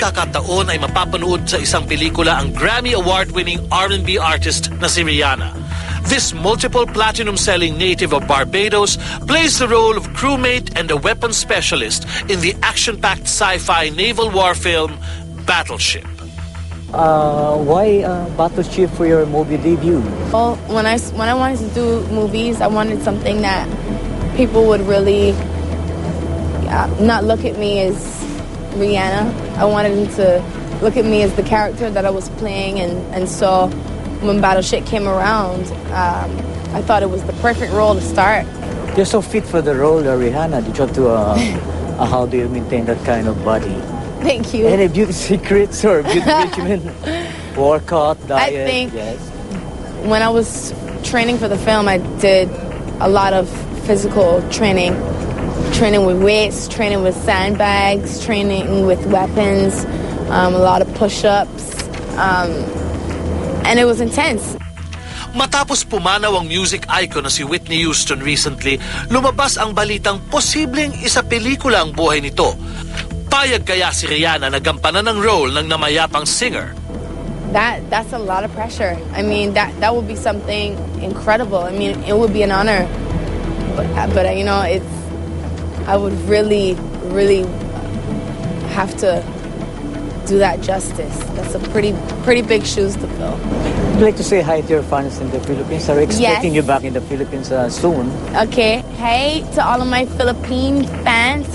pagkakataon ay mapapanood sa isang pelikula ang Grammy Award-winning R&B artist na si Rihanna. This multiple platinum-selling native of Barbados plays the role of crewmate and a weapons specialist in the action-packed sci-fi naval war film Battleship. Why Battleship for your movie debut? Well, when I wanted to do movies, I wanted something that people would really not look at me as Rihanna. I wanted them to look at me as the character that I was playing, and so when Battleship came around, I thought it was the perfect role to start. You're so fit for the role, Rihanna. Did you have to? How do you maintain that kind of body? Thank you. Any beauty secrets or beauty regimen? Workout, diet? I think yes. When I was training for the film, I did a lot of physical training. Training with weights, training with sandbags, training with weapons, a lot of push-ups, and it was intense. Matapos pumanaw ang music icon na si Whitney Houston recently, lumabas ang balitang posibleng isa pelikula ang buhay nito. Payag kaya si Rihanna na gampanan ng role ng namayapang singer? That's a lot of pressure. I mean, that would be something incredible. I mean, it would be an honor. But you know, I would really, really have to do that justice. That's a pretty big shoes to fill. I'd like to say hi to your fans in the Philippines. Are we expecting you back in the Philippines soon? Okay. Hey to all of my Filipino fans,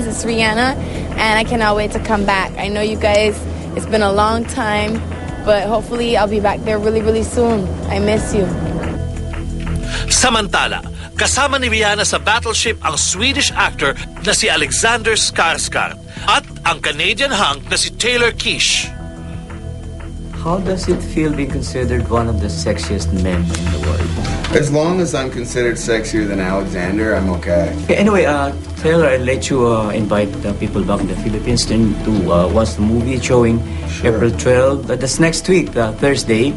it's Rihanna, and I cannot wait to come back. I know you guys, it's been a long time, but hopefully I'll be back there really, really soon. I miss you. Samantala, kasama ni Rihanna sa Battleship ang Swedish actor na si Alexander Skarsgård at ang Canadian hunk na si Taylor Kitsch. How does it feel being considered one of the sexiest men in the world? As long as I'm considered sexier than Alexander, I'm okay. Anyway, Taylor, I'll let you invite people back in the Philippines to watch the movie showing April 12. That's next week, Thursday.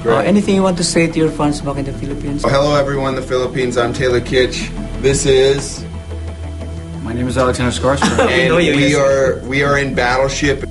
Anything you want to say to your fans back in the Philippines? Hello, everyone in the Philippines. I'm Taylor Kitsch. This is... My name is Alexander Skarsgård. And we are in Battleship.